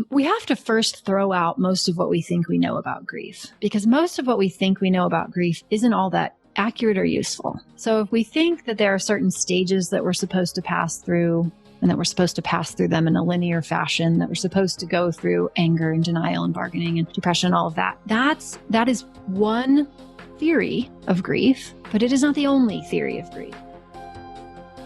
we have to first throw out most of what we think we know about grief, because most of what we think we know about grief isn't all that accurate or useful. So if we think that there are certain stages that we're supposed to pass through, and that we're supposed to pass through them in a linear fashion, that we're supposed to go through anger and denial and bargaining and depression and all of that, that is one theory of grief, but it is not the only theory of grief.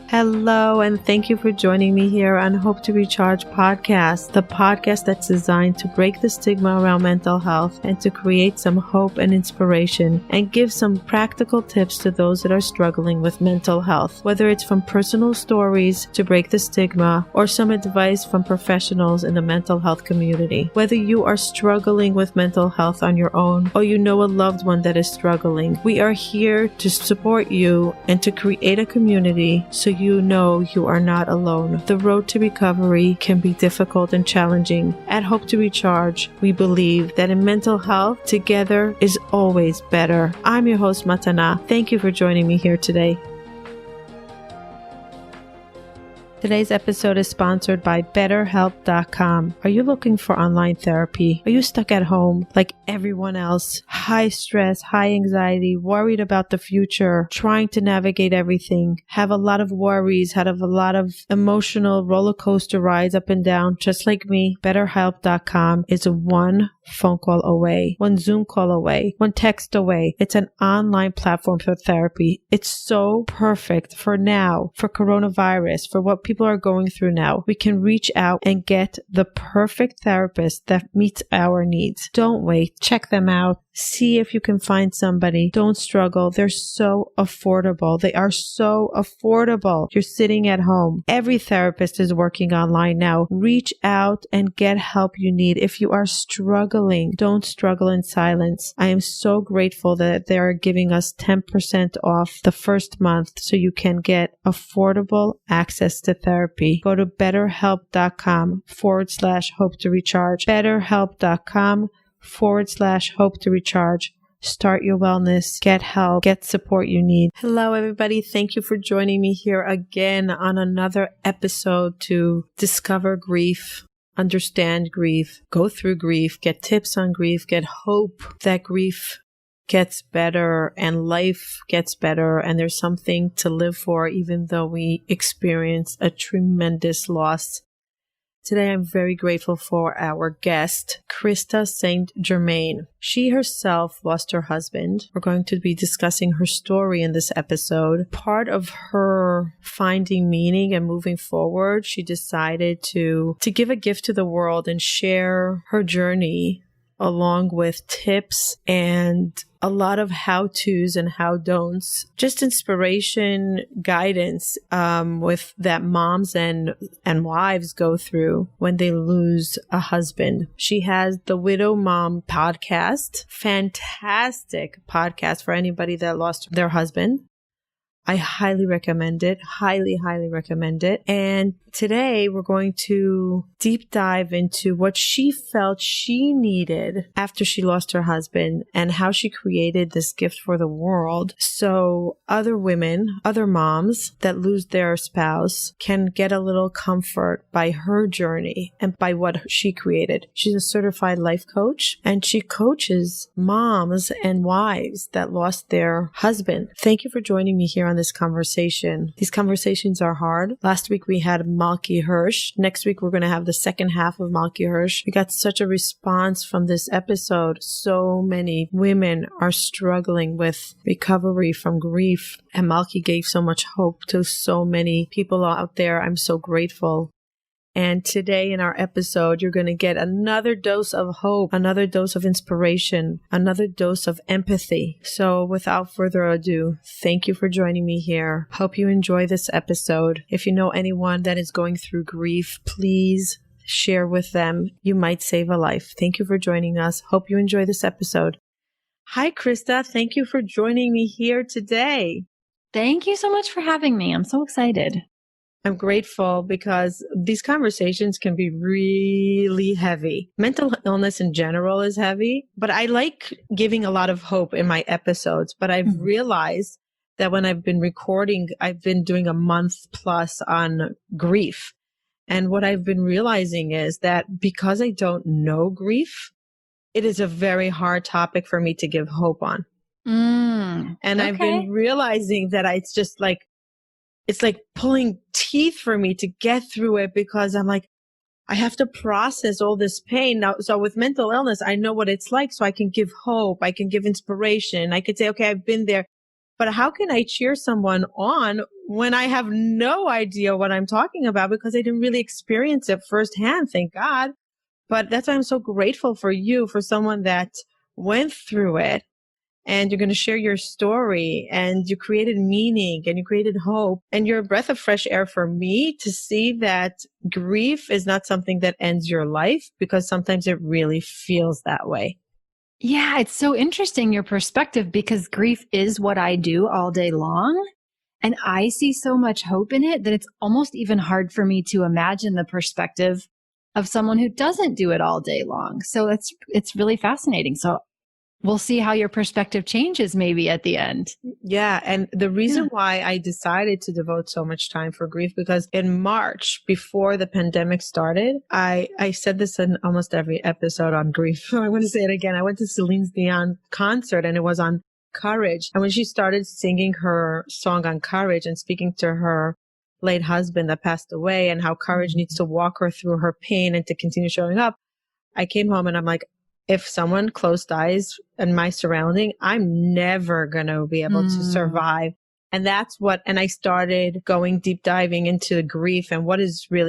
Hello, and thank you for joining me here on Hope to Recharge podcast, the podcast that's designed to break the stigma around mental health and to create some hope and inspiration and give some practical tips to those that are struggling with mental health, whether it's from personal stories to break the stigma or some advice from professionals in the mental health community. Whether you are struggling with mental health on your own or you know a loved one that is struggling, we are here to support you and to create a community so you know you are not alone. The road to recovery can be difficult and challenging. At Hope to Recharge, we believe that in mental health, together is always better. I'm your host, Matana. Thank you for joining me here today. Today's episode is sponsored by BetterHelp.com. Are you looking for online therapy? Are you stuck at home like everyone else? High stress, high anxiety, worried about the future, trying to navigate everything, have a lot of worries, have a lot of emotional roller coaster rides up and down, just like me. BetterHelp.com is one phone call away, one Zoom call away, one text away. It's an online platform for therapy. It's so perfect for now, for coronavirus, for what people are going through now. We can reach out and get the perfect therapist that meets our needs. Don't wait. Check them out. See if you can find somebody. Don't struggle. They're so affordable. They are so affordable. You're sitting at home. Every therapist is working online now. Reach out and get help you need. If you are struggling, don't struggle in silence. I am so grateful that they are giving us 10% off the first month so you can get affordable access to therapy. Go to betterhelp.com/hope to recharge. betterhelp.com/hope to recharge. Start your wellness, get help, get support you need. Hello, everybody. Thank you for joining me here again on another episode to discover grief, understand grief, go through grief, get tips on grief, get hope that grief gets better and life gets better and there's something to live for even though we experience a tremendous loss. Today, I'm very grateful for our guest, Krista St. Germain. She herself lost her husband. We're going to be discussing her story in this episode. Part of her finding meaning and moving forward, she decided to give a gift to the world and share her journey along with tips and a lot of how-tos and how-don'ts, just inspiration, guidance with that moms and wives go through when they lose a husband. She has the Widow Mom podcast, fantastic podcast for anybody that lost their husband. I highly recommend it. Highly, highly recommend it. And today we're going to deep dive into what she felt she needed after she lost her husband and how she created this gift for the world so other women, other moms that lose their spouse can get a little comfort by her journey and by what she created. She's a certified life coach and she coaches moms and wives that lost their husband. Thank you for joining me here on this conversation. These conversations are hard. Last week we had Malki Hirsch. Next week we're going to have the second half of Malki Hirsch. We got such a response from this episode. So many women are struggling with recovery from grief, and Malki gave so much hope to so many people out there. I'm so grateful. And today in our episode, you're going to get another dose of hope, another dose of inspiration, another dose of empathy. So without further ado, thank you for joining me here. Hope you enjoy this episode. If you know anyone that is going through grief, please share with them. You might save a life. Thank you for joining us. Hope you enjoy this episode. Hi, Krista. Thank you for joining me here today. Thank you so much for having me. I'm so excited. I'm grateful because these conversations can be really heavy. Mental illness in general is heavy, but I like giving a lot of hope in my episodes. But I've realized that when I've been recording, I've been doing a month plus on grief. And what I've been realizing is that because I don't know grief, it is a very hard topic for me to give hope on. And I've been realizing that it's like pulling teeth for me to get through it, because I'm like, I have to process all this pain now. So with mental illness, I know what it's like. So I can give hope. I can give inspiration. I could say, okay, I've been there, but how can I cheer someone on when I have no idea what I'm talking about, because I didn't really experience it firsthand, thank God. But that's why I'm so grateful for you, for someone that went through it, and you're going to share your story, and you created meaning and you created hope, and you're a breath of fresh air for me to see that grief is not something that ends your life, because sometimes it really feels that way. Yeah, it's so interesting, your perspective, because grief is what I do all day long. And I see so much hope in it that it's almost even hard for me to imagine the perspective of someone who doesn't do it all day long. So it's really fascinating. So we'll see how your perspective changes maybe at the end. Yeah. And the reason why I decided to devote so much time for grief, because in March, before the pandemic started, I said this in almost every episode on grief. I want to say it again. I went to Celine Dion concert, and it was on courage. And when she started singing her song on courage and speaking to her late husband that passed away, and how courage needs to walk her through her pain and to continue showing up, I came home and I'm like, if someone close dies in my surrounding, I'm never going to be able to survive. And and I started going deep diving into grief and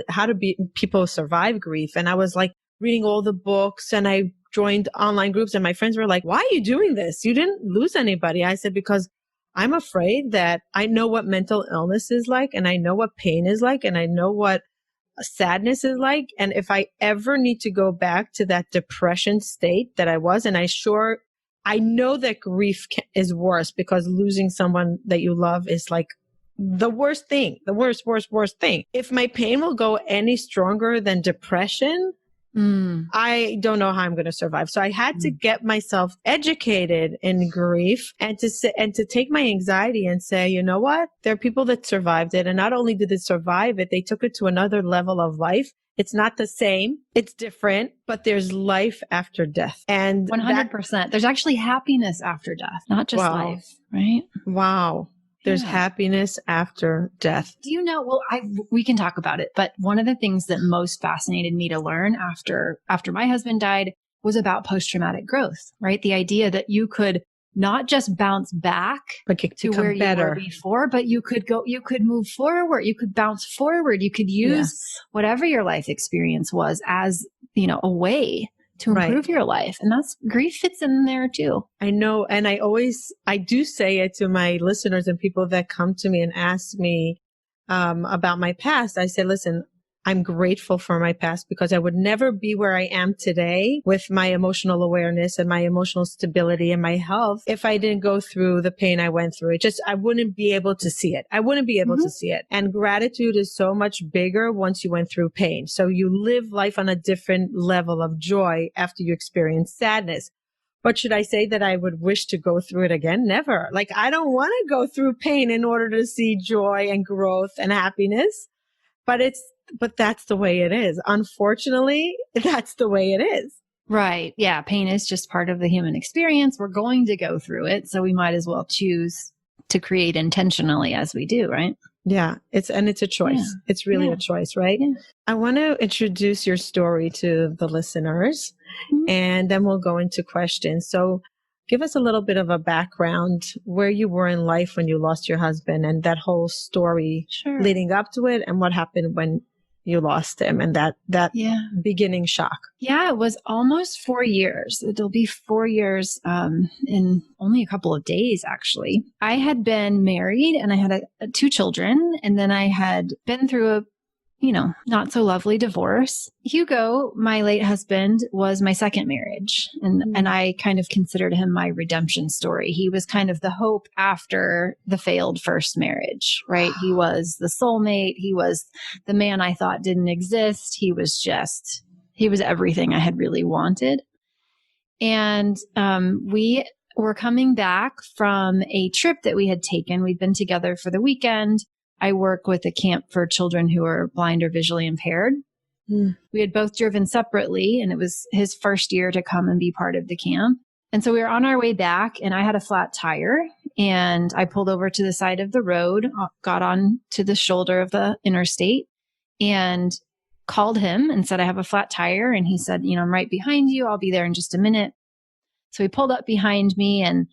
how people survive grief. And I was like reading all the books, and I joined online groups, and my friends were like, why are you doing this? You didn't lose anybody. I said, because I'm afraid that I know what mental illness is like, and I know what pain is like, and I know what sadness is like. And if I ever need to go back to that depression state that I was, and I know that grief is worse, because losing someone that you love is like the worst thing, the worst thing. If my pain will go any stronger than depression, I don't know how I'm going to survive. So I had to get myself educated in grief, and to take my anxiety and say, you know what? There are people that survived it. And not only did they survive it, they took it to another level of life. It's not the same. It's different, but there's life after death. And 100%. There's actually happiness after death, not just life, right? Wow. There's happiness after death. Do you know, we can talk about it, but one of the things that most fascinated me to learn after my husband died was about post-traumatic growth, right? The idea that you could not just bounce back to where you were before, but you could move forward, you could bounce forward, you could use whatever your life experience was as, a way to improve your life. And grief fits in there too. I know. And I do say it to my listeners and people that come to me and ask me about my past. I say, listen, I'm grateful for my past, because I would never be where I am today with my emotional awareness and my emotional stability and my health if I didn't go through the pain I went through. I wouldn't be able to see it. I wouldn't be able to see it. And gratitude is so much bigger once you went through pain. So you live life on a different level of joy after you experience sadness. But should I say that I would wish to go through it again? Never. Like, I don't want to go through pain in order to see joy and growth and happiness. But that's the way it is. Unfortunately, that's the way it is. Right. Yeah. Pain is just part of the human experience. We're going to go through it. So we might as well choose to create intentionally as we do, right? Yeah. It's a choice. Yeah. It's really a choice, right? Yeah. I want to introduce your story to the listeners, and then we'll go into questions. So give us a little bit of a background where you were in life when you lost your husband, and that whole story leading up to it, and what happened when you lost him, and that beginning shock. Yeah, it was almost 4 years. It'll be 4 years in only a couple of days, actually. I had been married, and I had 2 children, and then I had been through a not so lovely divorce. Hugo, my late husband, was my second marriage. And I kind of considered him my redemption story. He was kind of the hope after the failed first marriage, right? He was the soulmate. He was the man I thought didn't exist. He was everything I had really wanted. And we were coming back from a trip that we had taken. We'd been together for the weekend. I work with a camp for children who are blind or visually impaired. We had both driven separately, and it was his first year to come and be part of the camp. And so we were on our way back, and I had a flat tire, and I pulled over to the side of the road, got on to the shoulder of the interstate, and called him and said, I have a flat tire. And he said, I'm right behind you. I'll be there in just a minute. So he pulled up behind me and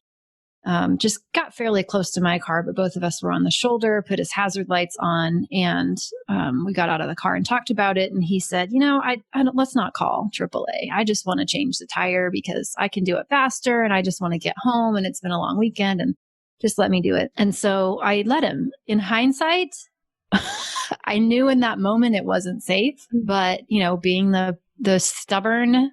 just got fairly close to my car, but both of us were on the shoulder, put his hazard lights on, and we got out of the car and talked about it. And he said, let's not call AAA. I just want to change the tire because I can do it faster, and I just want to get home, and it's been a long weekend, and just let me do it. And so I let him. In hindsight, I knew in that moment it wasn't safe, but being the stubborn,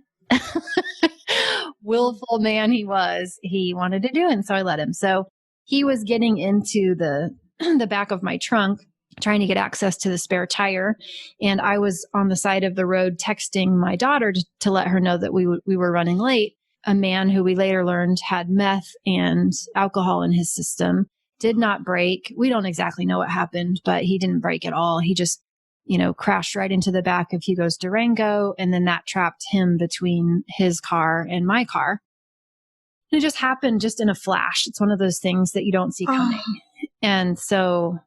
willful man he was, he wanted to do it. And so I let him. So he was getting into the back of my trunk, trying to get access to the spare tire. And I was on the side of the road texting my daughter to let her know that we were running late. A man who we later learned had meth and alcohol in his system did not brake. We don't exactly know what happened, but he didn't brake at all. He just crashed right into the back of Hugo's Durango. And then that trapped him between his car and my car. And it just happened just in a flash. It's one of those things that you don't see coming. And so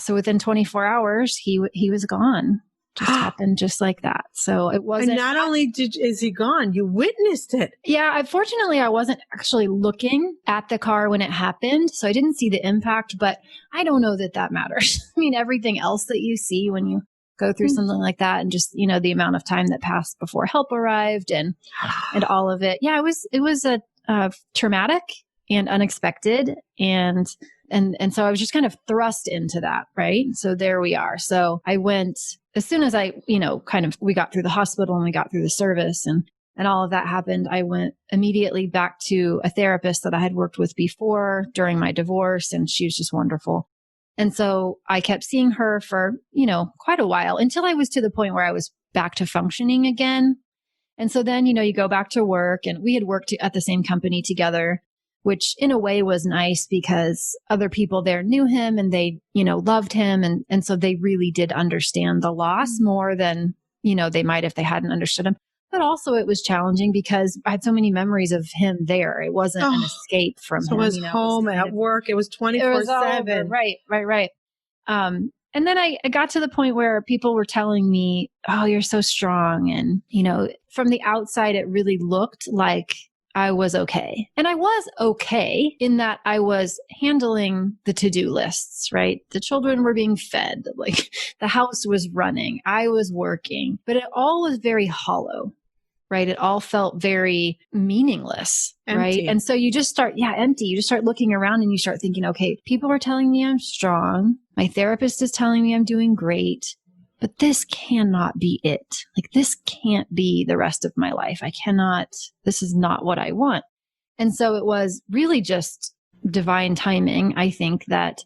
within 24 hours, he was gone. Just happened just like that. So it wasn't. And not only is he gone, you witnessed it. Yeah. Unfortunately, I wasn't actually looking at the car when it happened. So I didn't see the impact, but I don't know that matters. I mean, everything else that you see when you go through something like that, and just, the amount of time that passed before help arrived and all of it. Yeah, it was a traumatic and unexpected. And so I was just kind of thrust into that. Right. So there we are. So I went, as soon as I, we got through the hospital and we got through the service and all of that happened, I went immediately back to a therapist that I had worked with before during my divorce. And she was just wonderful. And so I kept seeing her for, quite a while until I was to the point where I was back to functioning again. And so then, you go back to work, and we had worked at the same company together, which in a way was nice because other people there knew him and they, loved him. And so they really did understand the loss more than, they might if they hadn't understood him. But also it was challenging because I had so many memories of him there. It wasn't an escape from him. So it was home, at work. It was 24/7. Right. And then I got to the point where people were telling me, oh, you're so strong. And, from the outside, it really looked like I was okay. And I was okay in that I was handling the to-do lists, right? The children were being fed, like the house was running, I was working, but it all was very hollow, right? It all felt very meaningless, empty. Right? And so you just start, empty. You just start looking around and you start thinking, okay, people are telling me I'm strong. My therapist is telling me I'm doing great. But this cannot be it. Like, this can't be the rest of my life. This is not what I want. And so it was really just divine timing. I think that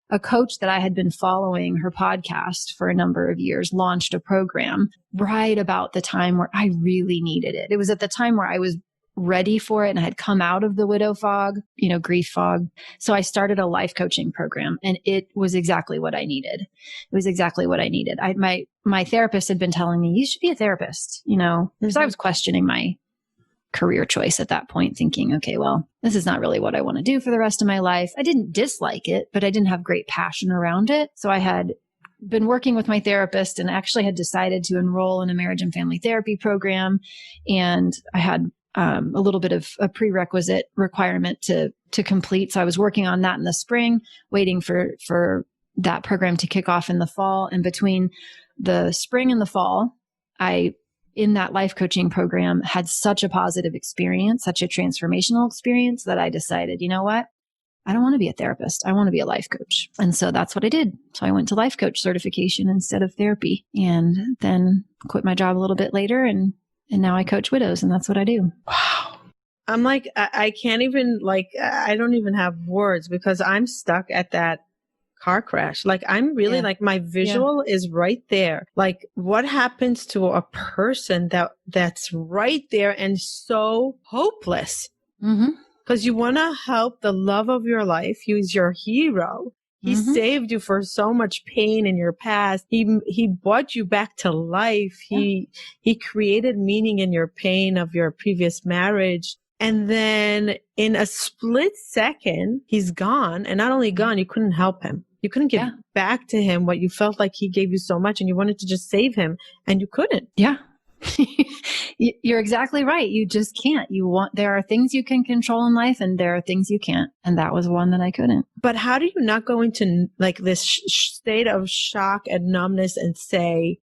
a coach that I had been following, her podcast for a number of years, launched a program right about the time where I really needed it. It was at the time where I was ready for it and I had come out of the widow fog, grief fog. So I started a life coaching program, and it was exactly what I needed. It was exactly what I needed. My therapist had been telling me, you should be a therapist, because I was questioning my career choice at that point, thinking, okay, well, this is not really what I want to do for the rest of my life. I didn't dislike it, but I didn't have great passion around it. So I had been working with my therapist and actually had decided to enroll in a marriage and family therapy program. And I had a little bit of a prerequisite requirement to complete. So I was working on that in the spring, waiting for that program to kick off in the fall. And between the spring and the fall, in that life coaching program, had such a positive experience, such a transformational experience, that I decided, you know what? I don't want to be a therapist. I want to be a life coach. And so that's what I did. So I went to life coach certification instead of therapy, and then quit my job a little bit later. And now I coach widows, and that's what I do. Wow. I'm like, I can't even, I don't even have words because I'm stuck at that car crash. Like, I'm really my visual is right there. Like, what happens to a person that's right there and so hopeless? Because you want to help the love of your life. He's your hero, He saved you for so much pain in your past. He brought you back to life. He created meaning in your pain of your previous marriage. And then in a split second, he's gone. And not only gone, you couldn't help him. You couldn't give back to him what you felt like he gave you so much, and you wanted to just save him, and you couldn't. Yeah. You're exactly right. You just can't. There are things you can control in life, and there are things you can't. And that was one that I couldn't. But how do you not go into like this state of shock and numbness and say,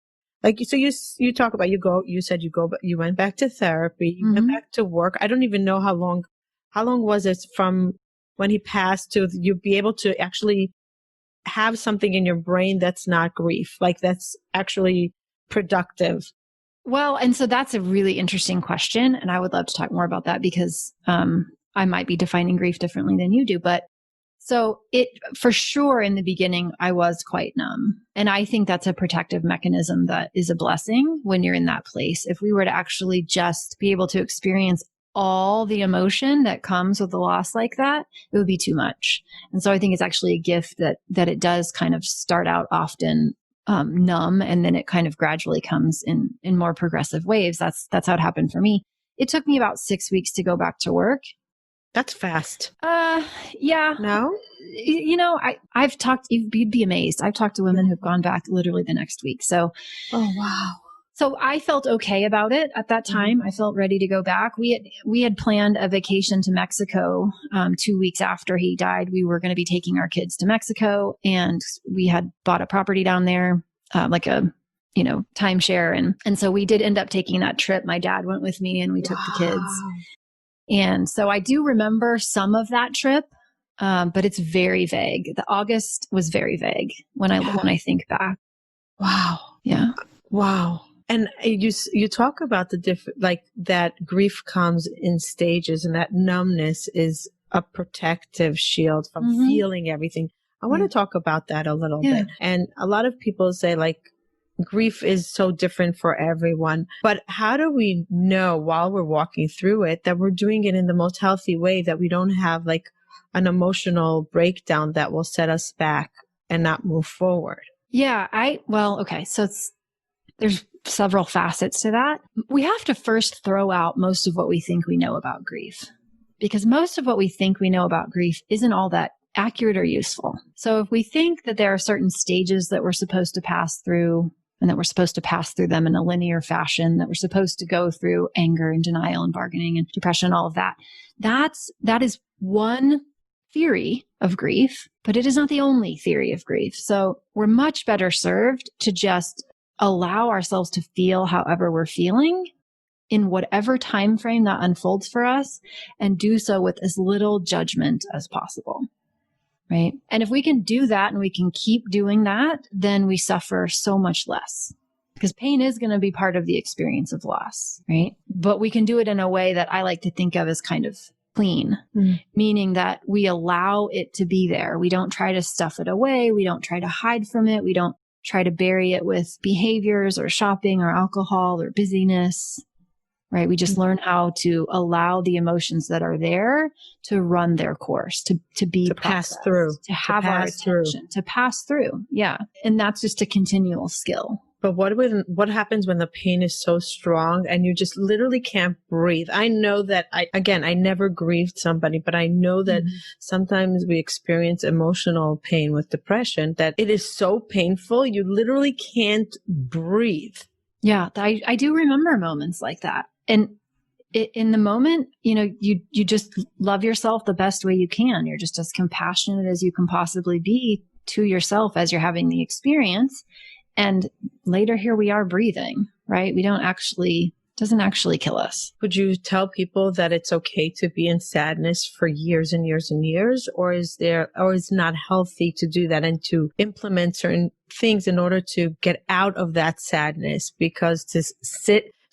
like, so you talk about, but you went back to therapy, you went back to work. I don't even know how long was it from when he passed to you be able to actually have something in your brain that's not grief, like that's actually productive? Well, and so that's a really interesting question. And I would love to talk more about that because I might be defining grief differently than you do. But so for sure in the beginning, I was quite numb. And I think that's a protective mechanism that is a blessing when you're in that place. If we were to actually just be able to experience all the emotion that comes with a loss like that, it would be too much. And so I think it's actually a gift that it does kind of start out often numb, and then it kind of gradually comes in more progressive waves. That's how it happened for me. It took me about 6 weeks to go back to work. That's fast. Yeah. No? I've talked, you'd be amazed. I've talked to women who've gone back literally the next week. So, oh, wow. So I felt okay about it at that time. I felt ready to go back. We had planned a vacation to Mexico 2 weeks after he died. We were going to be taking our kids to Mexico, and we had bought a property down there, like a timeshare, and so we did end up taking that trip. My dad went with me, and we took the kids. And so I do remember some of that trip, but it's very vague. The August was very vague when I think back. Wow. Yeah. Wow. And you talk about the different, like that grief comes in stages, and that numbness is a protective shield from feeling everything. I want to talk about that a little bit. And a lot of people say like grief is so different for everyone, but how do we know while we're walking through it that we're doing it in the most healthy way, that we don't have like an emotional breakdown that will set us back and not move forward? Yeah. Okay. So there's several facets to that. We have to first throw out most of what we think we know about grief, because most of what we think we know about grief isn't all that accurate or useful. So if we think that there are certain stages that we're supposed to pass through, and that we're supposed to pass through them in a linear fashion, that we're supposed to go through anger and denial and bargaining and depression, all of that, that is one theory of grief, but it is not the only theory of grief. So we're much better served to just allow ourselves to feel however we're feeling in whatever time frame that unfolds for us, and do so with as little judgment as possible. Right. And if we can do that and we can keep doing that, then we suffer so much less, because pain is going to be part of the experience of loss. Right. But we can do it in a way that I like to think of as kind of clean, meaning that we allow it to be there. We don't try to stuff it away. We don't try to hide from it. We don't try to bury it with behaviors or shopping or alcohol or busyness. Right. We just learn how to allow the emotions that are there to run their course, to pass through, to have our attention, to pass through. Yeah. And that's just a continual skill. But what happens when the pain is so strong and you just literally can't breathe? I know that I never grieved somebody, but I know that sometimes we experience emotional pain with depression, that it is so painful. You literally can't breathe. Yeah. I do remember moments like that. And in the moment, you just love yourself the best way you can. You're just as compassionate as you can possibly be to yourself as you're having the experience. And later here we are breathing, right? Doesn't actually kill us. Would you tell people that it's okay to be in sadness for years and years and years? Or is it not healthy to do that and to implement certain things in order to get out of that sadness? Because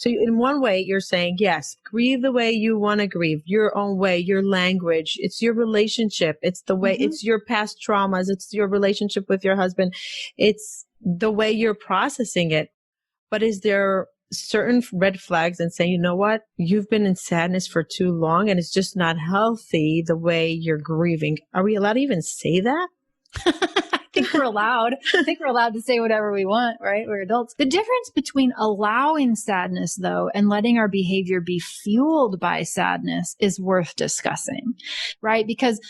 so in one way you're saying, yes, grieve the way you want to grieve, your own way, your language. It's your relationship. It's the way, it's your past traumas. It's your relationship with your husband. It's the way you're processing it. But is there certain red flags and saying, you know what, you've been in sadness for too long and it's just not healthy the way you're grieving? Are we allowed to even say that? I think we're allowed. I think we're allowed to say whatever we want, right? We're adults. The difference between allowing sadness, though, and letting our behavior be fueled by sadness is worth discussing, right? Because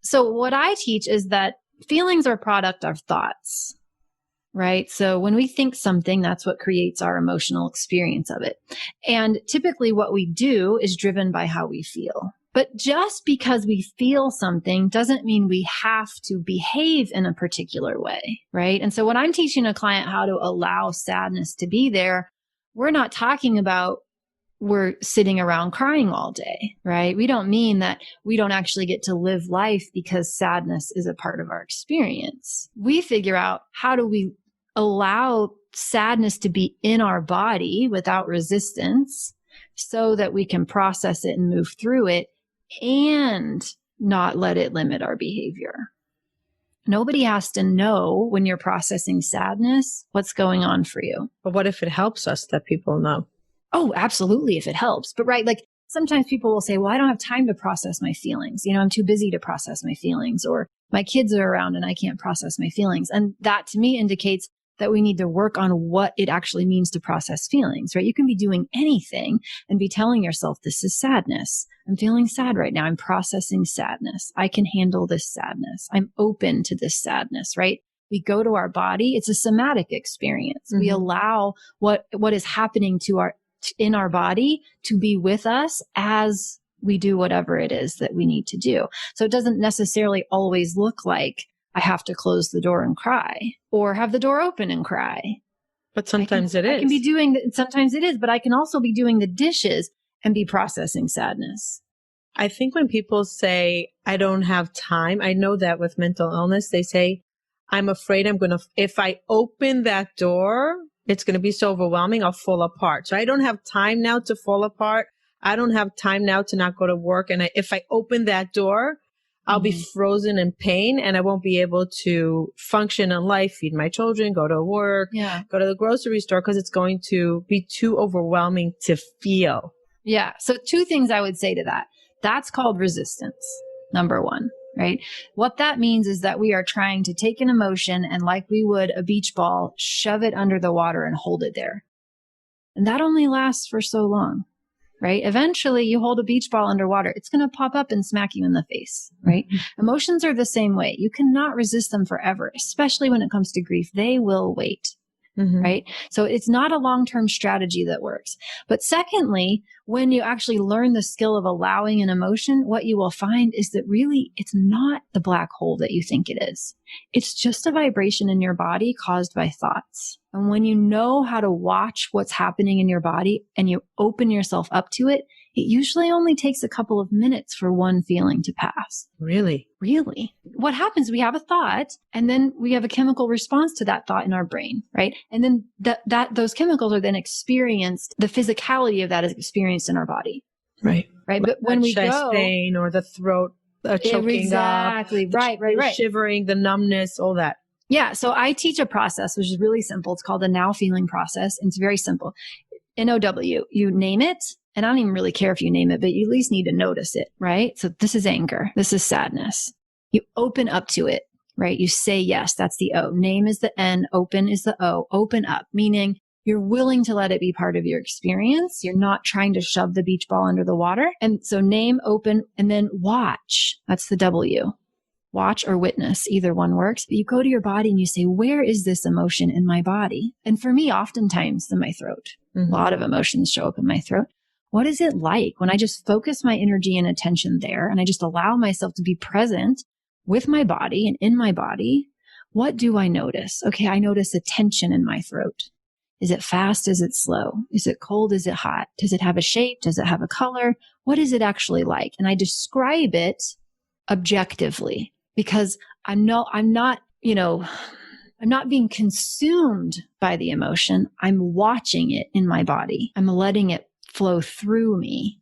so what I teach is that feelings are a product of thoughts, right? So when we think something, that's what creates our emotional experience of it. And typically what we do is driven by how we feel. But just because we feel something doesn't mean we have to behave in a particular way, right? And so when I'm teaching a client how to allow sadness to be there, we're not talking about we're sitting around crying all day, right? We don't mean that we don't actually get to live life because sadness is a part of our experience. We figure out how do we allow sadness to be in our body without resistance so that we can process it and move through it and not let it limit our behavior. Nobody has to know when you're processing sadness what's going on for you. But what if it helps us that people know? Oh, absolutely, if it helps. But right, like sometimes people will say, well, I don't have time to process my feelings. You know, I'm too busy to process my feelings, or my kids are around and I can't process my feelings. And that to me indicates that we need to work on what it actually means to process feelings, right? You can be doing anything and be telling yourself, this is sadness. I'm feeling sad right now. I'm processing sadness. I can handle this sadness. I'm open to this sadness, right? We go to our body. It's a somatic experience. We allow what is happening in our body to be with us as we do whatever it is that we need to do. So it doesn't necessarily always look like I have to close the door and cry or have the door open and cry. But sometimes it is. I can be doing, sometimes it is, but I can also be doing the dishes and be processing sadness. I think when people say, I don't have time, I know that with mental illness, they say, I'm afraid if I open that door, it's going to be so overwhelming, I'll fall apart. So I don't have time now to fall apart. I don't have time now to not go to work. And if I open that door, I'll be frozen in pain and I won't be able to function in life, feed my children, go to work, go to the grocery store, because it's going to be too overwhelming to feel. Yeah. So 2 things I would say to that. That's called resistance, number 1, right? What that means is that we are trying to take an emotion and, like we would a beach ball, shove it under the water and hold it there. And that only lasts for so long. Right? Eventually you hold a beach ball underwater, it's going to pop up and smack you in the face, right? Emotions are the same way. You cannot resist them forever, especially when it comes to grief. They will wait, right? So it's not a long-term strategy that works. But secondly, when you actually learn the skill of allowing an emotion, what you will find is that really it's not the black hole that you think it is. It's just a vibration in your body caused by thoughts. And when you know how to watch what's happening in your body and you open yourself up to it, it usually only takes a couple of minutes for one feeling to pass. Really? Really. What happens, we have a thought and then we have a chemical response to that thought in our brain, right? And then those chemicals are then experienced, the physicality of that is experienced in our body. Right. Right. Like but when we chest go, pain or the throat choking exactly. up, Right. shivering, the numbness, all that. Yeah. So I teach a process, which is really simple. It's called the now feeling process. And it's very simple. NOW, you name it. And I don't even really care if you name it, but you at least need to notice it, right? So this is anger. This is sadness. You open up to it, right? You say yes. That's the O. Name is the N. Open is the O. Open up, meaning you're willing to let it be part of your experience. You're not trying to shove the beach ball under the water. And so name, open, and then watch. That's the W. Watch or witness, either one works. But you go to your body and you say, where is this emotion in my body? And for me, oftentimes in my throat. A lot of emotions show up in my throat. What is it like when I just focus my energy and attention there and I just allow myself to be present with my body and in my body? What do I notice? Okay, I notice a tension in my throat. Is it fast? Is it slow? Is it cold? Is it hot? Does it have a shape? Does it have a color? What is it actually like? And I describe it objectively because I'm not being consumed by the emotion. I'm watching it in my body. I'm letting it flow through me.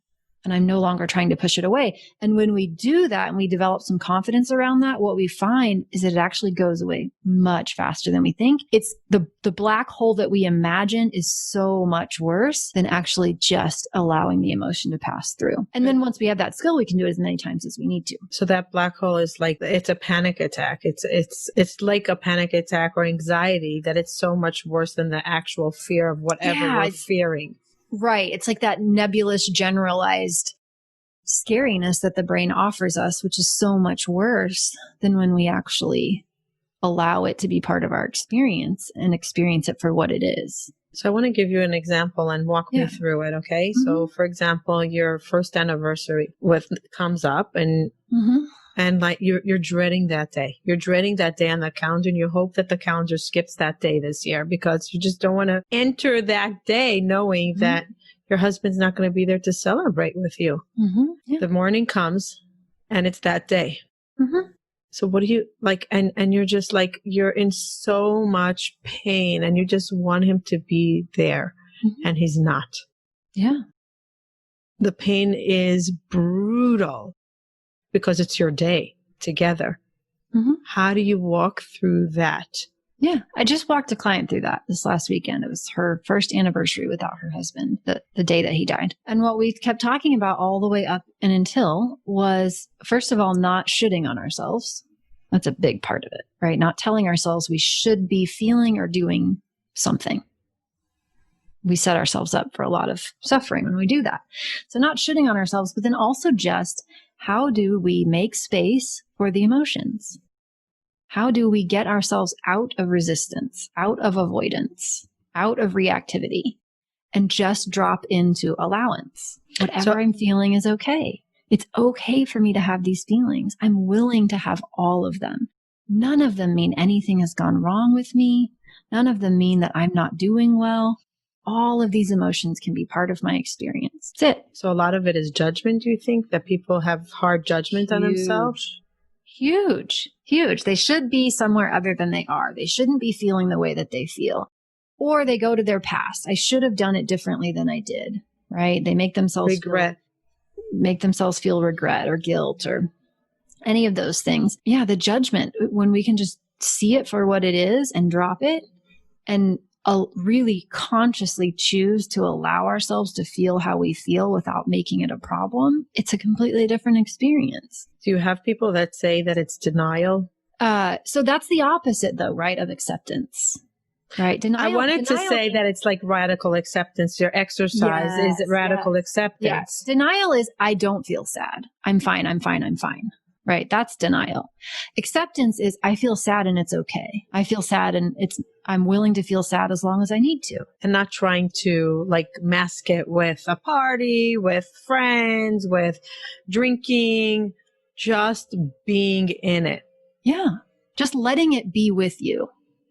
and I'm no longer trying to push it away. And when we do that and we develop some confidence around that, what we find is that it actually goes away much faster than we think. It's the black hole that we imagine is so much worse than actually just allowing the emotion to pass through. And then once we have that skill, we can do it as many times as we need to. So that black hole is like, it's a panic attack. It's like a panic attack or anxiety, that it's so much worse than the actual fear of whatever we're fearing. Right. It's like that nebulous, generalized scariness that the brain offers us, which is so much worse than when we actually allow it to be part of our experience and experience it for what it is. So I want to give you an example and walk me through it. Okay. Mm-hmm. So for example, your first anniversary comes up and like you're dreading that day. You're dreading that day on the calendar, and you hope that the calendar skips that day this year because you just don't want to enter that day knowing that your husband's not going to be there to celebrate with you. The morning comes and it's that day. So what do you like? And you're just like, you're in so much pain and you just want him to be there and he's not. Yeah. The pain is brutal because it's your day together. How do you walk through that? Yeah. I just walked a client through that this last weekend. It was her first anniversary without her husband, the day that he died. And what we kept talking about all the way up and until was, first of all, not shoulding on ourselves. That's a big part of it, right? Not telling ourselves we should be feeling or doing something. We set ourselves up for a lot of suffering when we do that. So not shoulding on ourselves, but then also just how do we make space for the emotions? How do we get ourselves out of resistance, out of avoidance, out of reactivity, and just drop into allowance? Whatever I'm feeling is okay. It's okay for me to have these feelings. I'm willing to have all of them. None of them mean anything has gone wrong with me. None of them mean that I'm not doing well. All of these emotions can be part of my experience. That's it. So a lot of it is judgment, do you think? That people have hard judgment on themselves? Huge. They should be somewhere other than they are. They shouldn't be feeling the way that they feel. Or they go to their past. I should have done it differently than I did, right? They make themselves feel regret or guilt or any of those things. Yeah, the judgment, when we can just see it for what it is and drop it and really consciously choose to allow ourselves to feel how we feel without making it a problem, it's a completely different experience. Do you have people that say that it's denial? So that's the opposite though, right? Of acceptance. Right. I wanted to say that it's like radical acceptance. Your exercise is radical acceptance. Yes. Denial is, I don't feel sad. I'm fine. Right. That's denial. Acceptance is, I feel sad and it's okay. I feel sad and I'm willing to feel sad as long as I need to. And not trying to like mask it with a party, with friends, with drinking, just being in it. Yeah. Just letting it be with you.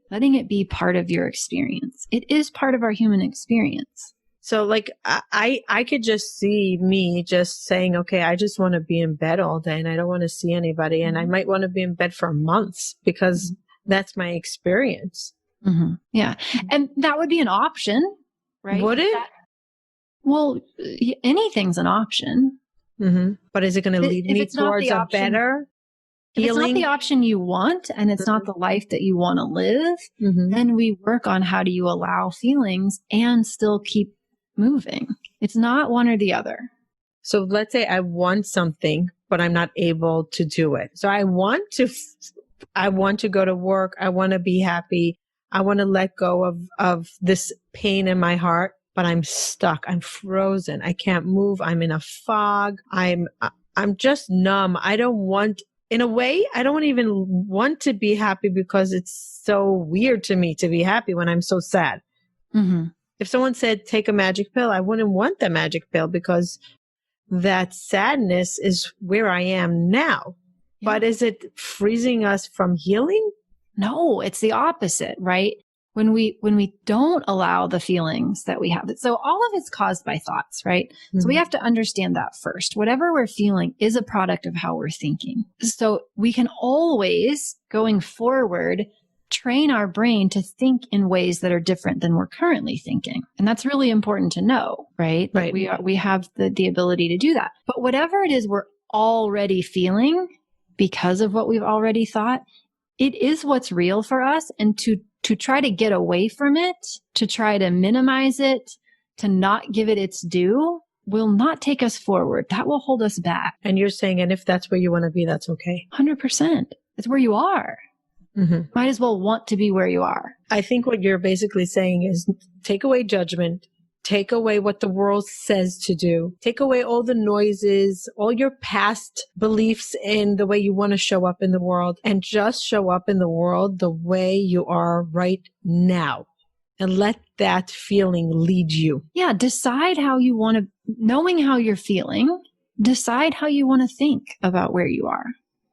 Letting it be part of your experience. It is part of our human experience. So like I could just see me just saying, okay, I just want to be in bed all day and I don't want to see anybody. And I might want to be in bed for months because that's my experience. Yeah. And that would be an option, right? Would it? Well, anything's an option. But is it going to lead me towards a better If it's not the option you want and it's not the life that you want to live, then we work on how do you allow feelings and still keep moving. It's not one or the other. So let's say I want something, but I'm not able to do it. So I want to go to work. I want to be happy. I want to let go of this pain in my heart, but I'm stuck. I'm frozen. I can't move. I'm in a fog. I'm just numb. In a way, I don't even want to be happy because it's so weird to me to be happy when I'm so sad. If someone said, take a magic pill, I wouldn't want the magic pill because that sadness is where I am now. Yeah. But is it freezing us from healing? No, it's the opposite, right? When we don't allow the feelings that we have. So all of it's caused by thoughts, right? So we have to understand that first. Whatever we're feeling is a product of how we're thinking. So we can always, going forward, train our brain to think in ways that are different than we're currently thinking. And that's really important to know, right? Right. We have the ability to do that. But whatever it is we're already feeling because of what we've already thought, it is what's real for us. And to try to get away from it, to try to minimize it, to not give it its due, will not take us forward. That will hold us back. And you're saying, and if that's where you want to be, that's okay. 100%. It's where you are. Mm-hmm. Might as well want to be where you are. I think what you're basically saying is take away judgment, take away what the world says to do, take away all the noises, all your past beliefs in the way you want to show up in the world, and just show up in the world the way you are right now. And let that feeling lead you. Yeah, decide how you want to, knowing how you're feeling, decide how you want to think about where you are.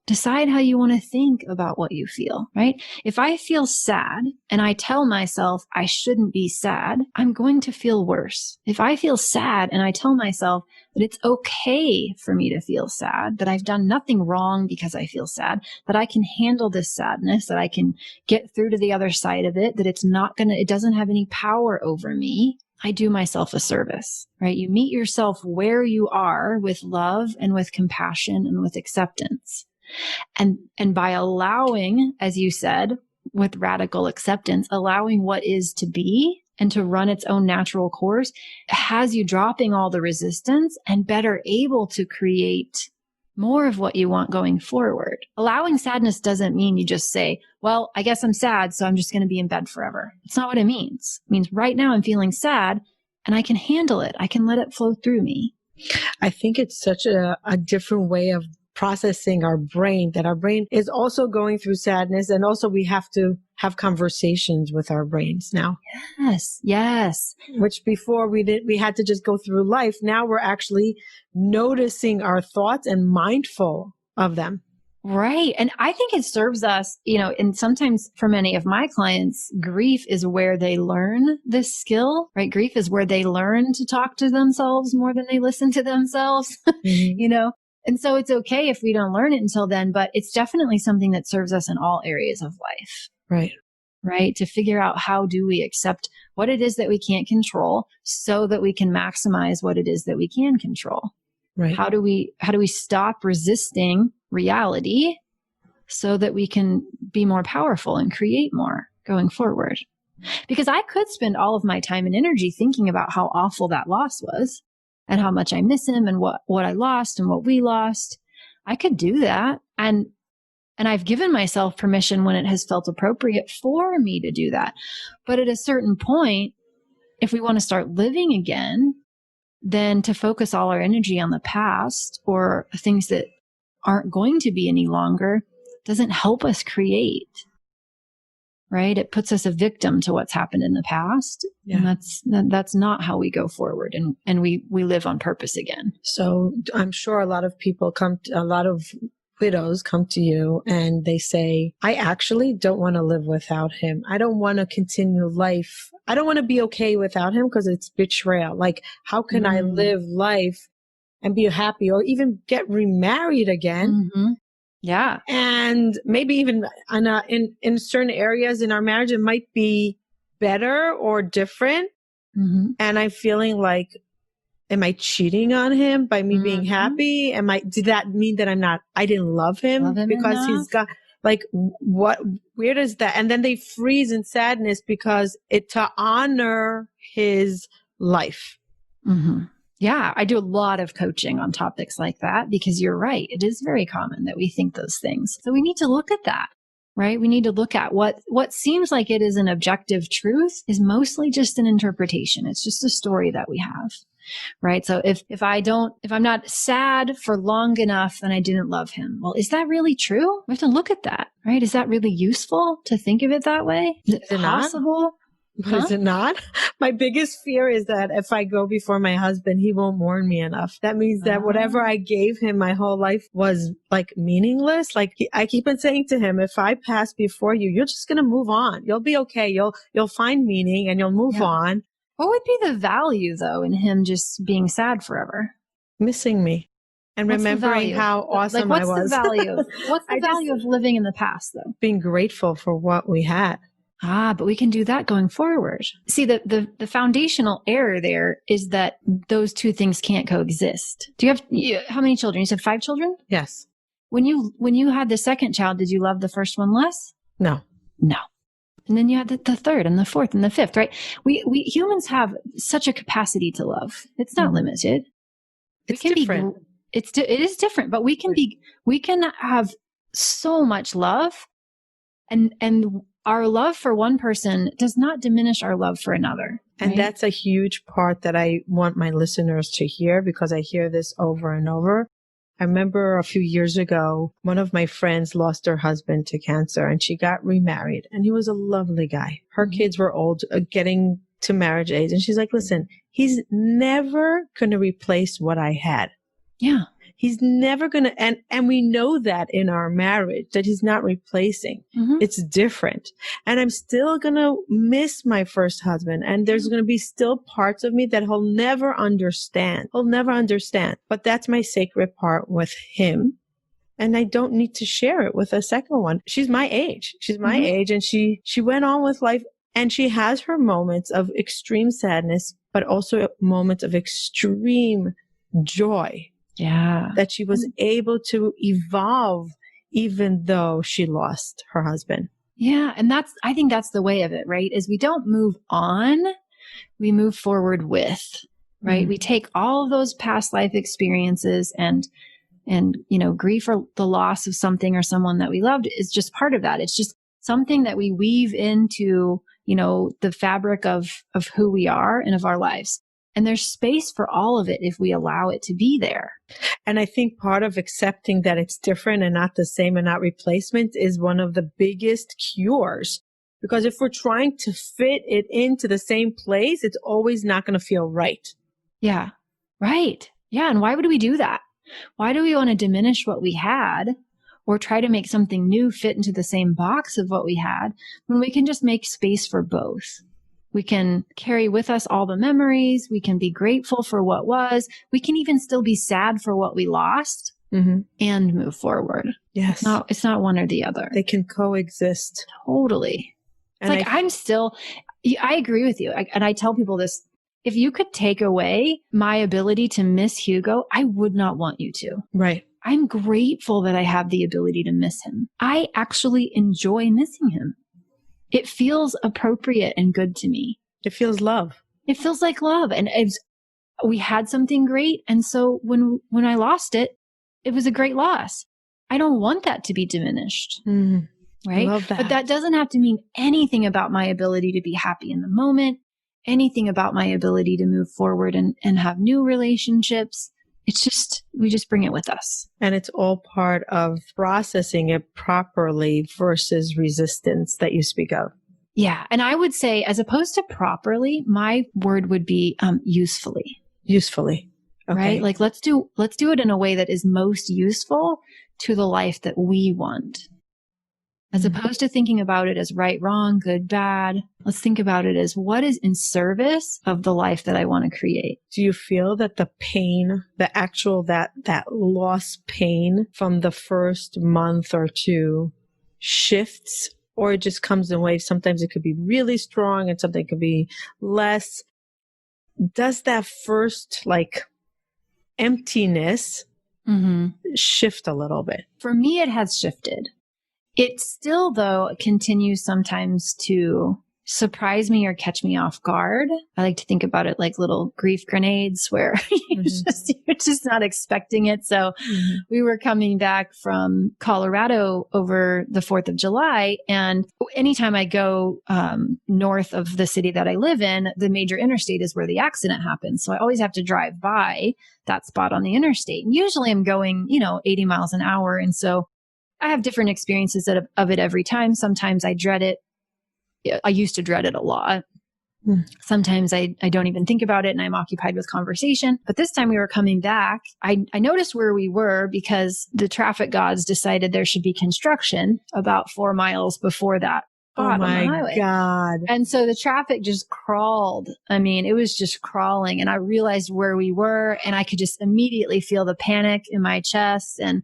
Decide how you want to think about what you feel, right? If I feel sad and I tell myself I shouldn't be sad, I'm going to feel worse. If I feel sad and I tell myself that it's okay for me to feel sad, that I've done nothing wrong because I feel sad, that I can handle this sadness, that I can get through to the other side of it, that it doesn't have any power over me, I do myself a service, right? You meet yourself where you are with love and with compassion and with acceptance. And by allowing, as you said, with radical acceptance, allowing what is to be and to run its own natural course has you dropping all the resistance and better able to create more of what you want going forward. Allowing sadness doesn't mean you just say, well, I guess I'm sad, so I'm just going to be in bed forever. It's not what it means. It means right now I'm feeling sad and I can handle it. I can let it flow through me. I think it's such a different way of processing our brain, that our brain is also going through sadness, and also we have to have conversations with our brains now. Yes. Which before we had to just go through life. Now we're actually noticing our thoughts and mindful of them. Right. And I think it serves us, and sometimes for many of my clients, grief is where they learn this skill, right? Grief is where they learn to talk to themselves more than they listen to themselves, Mm-hmm. And so it's okay if we don't learn it until then, but it's definitely something that serves us in all areas of life. Right. Right. To figure out how do we accept what it is that we can't control so that we can maximize what it is that we can control. Right. How do we stop resisting reality so that we can be more powerful and create more going forward? Because I could spend all of my time and energy thinking about how awful that loss was and how much I miss him and what I lost and what we lost. I could do that. And I've given myself permission when it has felt appropriate for me to do that. But at a certain point, if we want to start living again, then to focus all our energy on the past or things that aren't going to be any longer doesn't help us create. Right? It puts us a victim to what's happened in the past. Yeah. And that's not how we go forward. And we live on purpose again. So I'm sure a lot of widows come to you and they say, I actually don't want to live without him. I don't want to continue life. I don't want to be okay without him because it's betrayal. Like, how can I live life and be happy or even get remarried again? Mm-hmm. Yeah. And maybe even in certain areas in our marriage, it might be better or different. Mm-hmm. And I'm feeling like, am I cheating on him by me being happy? Did that mean that I didn't love him because enough? He's got where does that? And then they freeze in sadness because to honor his life. Mm-hmm. Yeah, I do a lot of coaching on topics like that because you're right. It is very common that we think those things. So we need to look at that, right? We need to look at what seems like it is an objective truth is mostly just an interpretation. It's just a story that we have, right? So if I'm not sad for long enough, then I didn't love him. Well, is that really true? We have to look at that, right? Is that really useful to think of it that way? Is it possible? But is it not? My biggest fear is that if I go before my husband, he won't mourn me enough. That means that whatever I gave him my whole life was like meaningless. Like I keep on saying to him, if I pass before you, you're just going to move on. You'll be okay. You'll find meaning and you'll move on. What would be the value though in him just being sad forever? Missing me. And What's the remembering value? how awesome What's I was. the value? What's the value of living in the past, though? Being grateful for what we had. But we can do that going forward. See, the foundational error there is that those two things can't coexist. Do you have, how many children? You said 5 children? Yes. When you had the second child, did you love the first one less? No. No. And then you had the third and the fourth and the fifth, right? We humans have such a capacity to love. It's not limited. It's different. It is different, but we can have so much love, and our love for one person does not diminish our love for another. Right? And that's a huge part that I want my listeners to hear, because I hear this over and over. I remember a few years ago, one of my friends lost her husband to cancer, and she got remarried, and he was a lovely guy. Her kids were old, getting to marriage age. And she's like, listen, he's never going to replace what I had. Yeah. He's never going to, and we know that in our marriage, that he's not replacing. It's different. And I'm still going to miss my first husband. And there's going to be still parts of me that he'll never understand. But that's my sacred part with him. And I don't need to share it with a second one. She's my age. And she went on with life, and she has her moments of extreme sadness, but also moments of extreme joy. Yeah. That she was able to evolve even though she lost her husband. Yeah. And I think that's the way of it, right? Is we don't move on, we move forward with, right? We take all of those past life experiences and, grief or the loss of something or someone that we loved is just part of that. It's just something that we weave into, the fabric of who we are and of our lives. And there's space for all of it if we allow it to be there. And I think part of accepting that it's different and not the same and not replacement is one of the biggest cures. Because if we're trying to fit it into the same place, it's always not going to feel right. Yeah. Right. Yeah. And why would we do that? Why do we want to diminish what we had or try to make something new fit into the same box of what we had when we can just make space for both? We can carry with us all the memories. We can be grateful for what was. We can even still be sad for what we lost and move forward. Yes. It's not one or the other. They can coexist. Totally. It's like I agree with you. And I tell people this, if you could take away my ability to miss Hugo, I would not want you to. Right. I'm grateful that I have the ability to miss him. I actually enjoy missing him. It feels appropriate and good to me. It feels love. It feels like love. And we had something great. And so when I lost it, it was a great loss. I don't want that to be diminished. Right? Love that. But that doesn't have to mean anything about my ability to be happy in the moment, anything about my ability to move forward and have new relationships. It's just, we just bring it with us. And it's all part of processing it properly versus resistance that you speak of. Yeah. And I would say, as opposed to properly, my word would be usefully. Usefully. Okay. Right? Like let's do it in a way that is most useful to the life that we want. As opposed to thinking about it as right, wrong, good, bad, let's think about it as what is in service of the life that I want to create. Do you feel that the pain, the actual, that loss pain from the first month or two shifts, or it just comes in waves? Sometimes it could be really strong and something could be less. Does that first emptiness shift a little bit? For me, it has shifted. It still, though, continues sometimes to surprise me or catch me off guard. I like to think about it like little grief grenades where you're just not expecting it. So we were coming back from Colorado over the 4th of July. And anytime I go north of the city that I live in, the major interstate is where the accident happened. So I always have to drive by that spot on the interstate. And usually I'm going, 80 miles an hour. And so I have different experiences of it every time. Sometimes I dread it. I used to dread it a lot. Sometimes I don't even think about it and I'm occupied with conversation. But this time we were coming back. I noticed where we were because the traffic gods decided there should be construction about 4 miles before that spot on the highway. God. And so the traffic just crawled. I mean, it was just crawling. And I realized where we were, and I could just immediately feel the panic in my chest and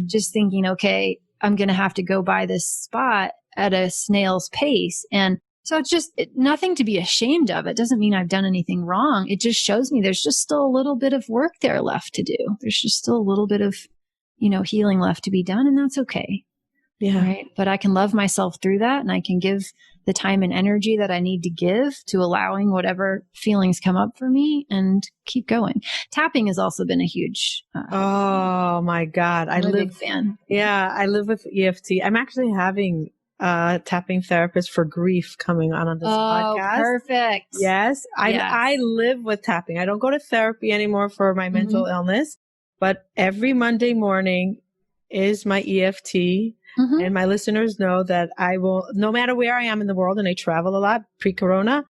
just thinking, okay, I'm going to have to go by this spot at a snail's pace. And so it's just nothing to be ashamed of. It doesn't mean I've done anything wrong. It just shows me there's just still a little bit of work there left to do. There's just still a little bit of, healing left to be done. And that's okay. Yeah. Right. But I can love myself through that, and I can give the time and energy that I need to give to allowing whatever feelings come up for me and keep going. Tapping has also been a huge, oh my God. I'm a big fan. Yeah. I live with EFT. I'm actually having tapping therapist for grief coming on this podcast. Perfect. Yes. I live with tapping. I don't go to therapy anymore for my mental illness, but every Monday morning is my EFT. And my listeners know that I will, no matter where I am in the world, and I travel a lot pre-corona,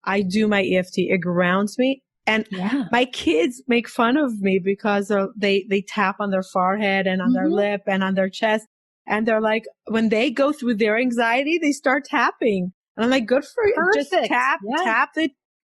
I do my EFT. It grounds me. And my kids make fun of me because they tap on their forehead and on their lip and on their chest. And they're like, when they go through their anxiety, they start tapping. And I'm like, good for you. Perfect. Just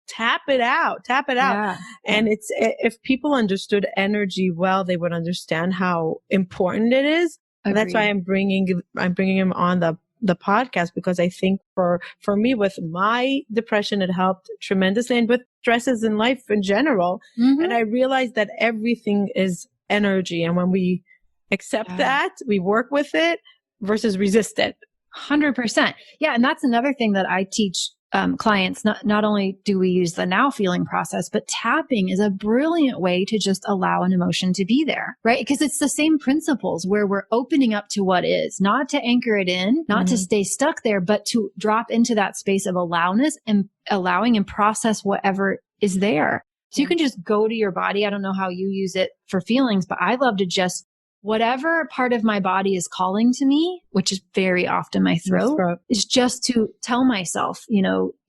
tap it out. Yeah. And it's, if people understood energy well, they would understand how important it is. And that's why I'm bringing him on the podcast, because I think for me with my depression, it helped tremendously, and with stresses in life in general. And I realized that everything is energy. And when we accept that, we work with it versus resist it. 100%. Yeah. And that's another thing that I teach clients. Not only do we use the now feeling process, but tapping is a brilliant way to just allow an emotion to be there, right? Because it's the same principles where we're opening up to what is, not to anchor it in, not to stay stuck there, but to drop into that space of allowness and allowing and process whatever is there. So you can just go to your body. I don't know how you use it for feelings, but I love to just whatever part of my body is calling to me, which is very often my throat, is just to tell myself,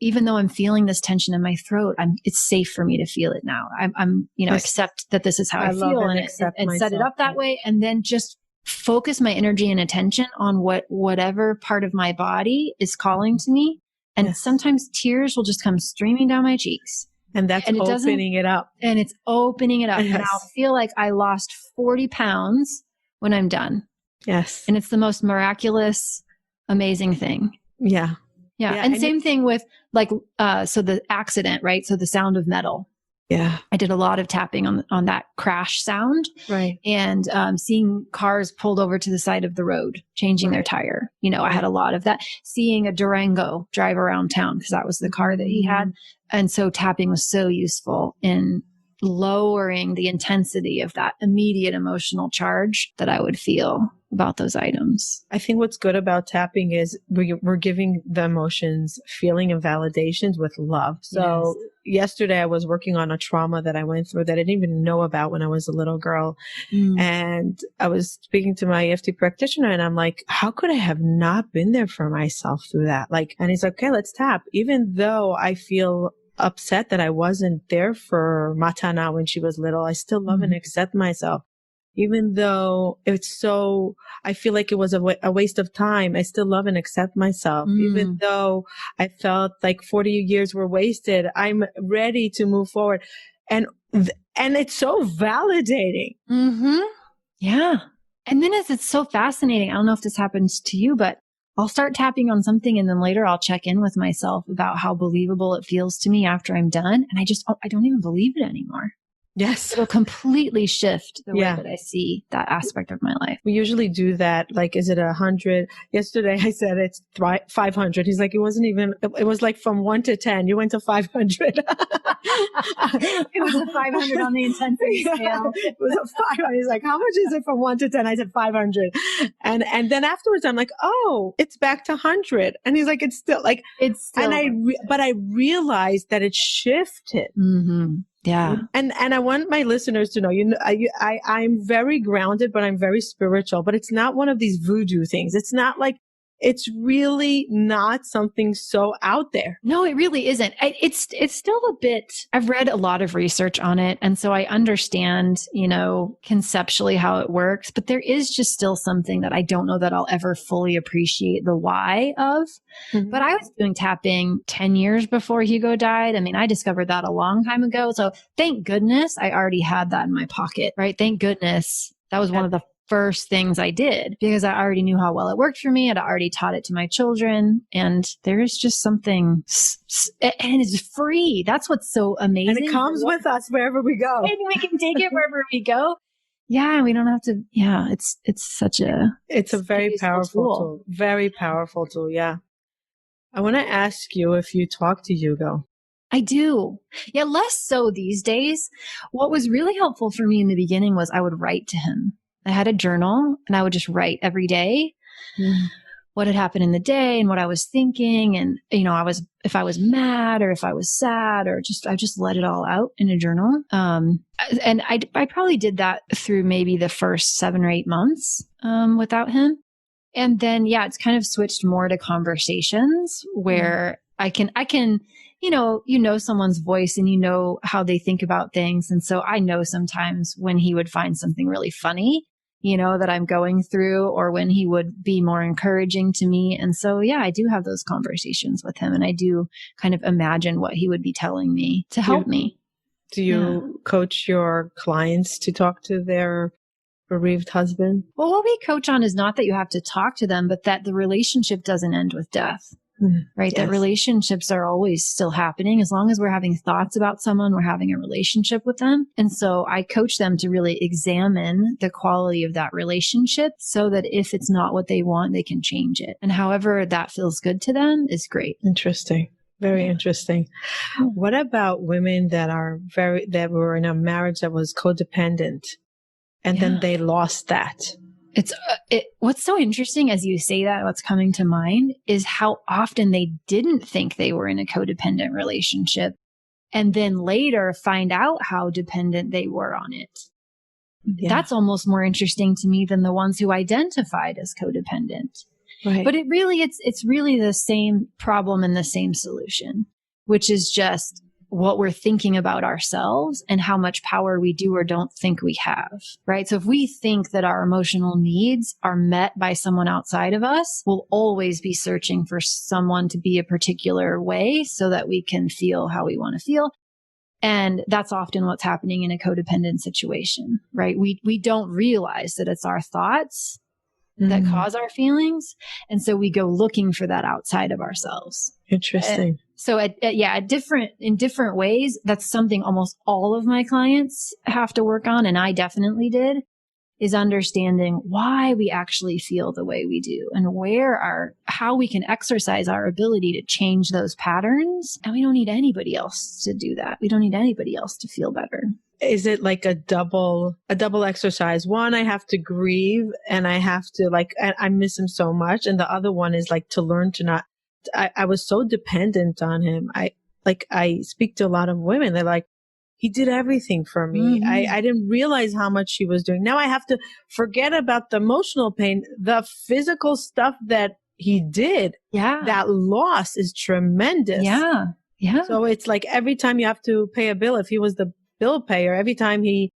even though I'm feeling this tension in my throat, it's safe for me to feel it now. I'm accept that this is how I feel and set it up that way. And then just focus my energy and attention on whatever part of my body is calling to me. And sometimes tears will just come streaming down my cheeks. And that's opening it up. And it's opening it up. Yes. And I'll feel like I lost 40 pounds when I'm done. Yes. And it's the most miraculous, amazing thing. Yeah. Yeah. And same thing with so the accident, right? So the sound of metal. Yeah. I did a lot of tapping on that crash sound. Right. And seeing cars pulled over to the side of the road, changing their tire. I had a lot of that. Seeing a Durango drive around town, because that was the car that he had. And so tapping was so useful in lowering the intensity of that immediate emotional charge that I would feel about those items. I think what's good about tapping is we're giving the emotions feeling and validations with love. So yesterday I was working on a trauma that I went through that I didn't even know about when I was a little girl. And I was speaking to my EFT practitioner, and I'm like, how could I have not been there for myself through that? And he's like, okay, let's tap. Even though I feel upset that I wasn't there for Matana when she was little, I still love and accept myself. Even though I feel like it was a waste of time, I still love and accept myself. Even though I felt like 40 years were wasted, I'm ready to move forward. And it's so validating. Yeah. And then it's so fascinating. I don't know if this happens to you, but I'll start tapping on something, and then later I'll check in with myself about how believable it feels to me after I'm done. And I don't even believe it anymore. Yes. It'll completely shift the way that I see that aspect of my life. We usually do that. Is it 100? Yesterday I said it's 500. He's like, it wasn't even, it was from 1 to 10. You went to 500. It was a 500 on the intensity scale. It was a 500. He's like, how much is it from 1 to 10? I said 500. And then afterwards I'm like, oh, it's back to 100. And he's like, it's still but I realized that it shifted. Yeah. And I want my listeners to know, I'm very grounded, but I'm very spiritual, but it's not one of these voodoo things. It's not like it's really not something so out there. No, it really isn't. It's still a bit, I've read a lot of research on it. And so I understand, conceptually how it works, but there is just still something that I don't know that I'll ever fully appreciate the why of. Mm-hmm. But I was doing tapping 10 years before Hugo died. I mean, I discovered that a long time ago. So thank goodness I already had that in my pocket, right? Thank goodness that was one of the first things I did because I already knew how well it worked for me. I'd already taught it to my children. And there is just something, and it's free. That's what's so amazing. And it comes with us wherever we go. And we can take it wherever we go. Yeah. We don't have to. Yeah. It's a very powerful tool. Very powerful tool. Yeah. I want to ask you if you talk to Hugo. I do. Yeah, less so these days. What was really helpful for me in the beginning was I would write to him. I had a journal and I would just write every day what had happened in the day and what I was thinking. And, if I was mad or if I was sad or I just let it all out in a journal. And I probably did that through maybe the first 7 or 8 months without him. And then, it's kind of switched more to conversations where I can, someone's voice and how they think about things. And so I know sometimes when he would find something really funny, that I'm going through, or when he would be more encouraging to me. And so, I do have those conversations with him and I do kind of imagine what he would be telling me to help me. Do you coach your clients to talk to their bereaved husband? Well, what we coach on is not that you have to talk to them, but that the relationship doesn't end with death. Right? Yes. That relationships are always still happening. As long as we're having thoughts about someone, we're having a relationship with them. And so I coach them to really examine the quality of that relationship so that if it's not what they want, they can change it. And however that feels good to them is great. Interesting. Very interesting. What about women that were in a marriage that was codependent and then they lost that? What's so interesting as you say that, what's coming to mind is how often they didn't think they were in a codependent relationship and then later find out how dependent they were on it. Yeah. That's almost more interesting to me than the ones who identified as codependent. Right. But it's really the same problem and the same solution, which is just what we're thinking about ourselves and how much power we do or don't think we have, right? So if we think that our emotional needs are met by someone outside of us, we'll always be searching for someone to be a particular way so that we can feel how we want to feel. And that's often what's happening in a codependent situation, right? We don't realize that it's our thoughts that cause our feelings. And so we go looking for that outside of ourselves. Interesting. So in different ways, that's something almost all of my clients have to work on. And I definitely did, is understanding why we actually feel the way we do and how we can exercise our ability to change those patterns. And we don't need anybody else to do that. We don't need anybody else to feel better. Is it like a double exercise? One, I have to grieve and I have to I miss him so much. And the other one is to learn to not, I was so dependent on him. I speak to a lot of women. They're like, he did everything for me. Mm-hmm. I didn't realize how much he was doing. Now I have to forget about the emotional pain, the physical stuff that he did. Yeah. That loss is tremendous. Yeah. Yeah. So it's like every time you have to pay a bill, if he was the bill payer, every time he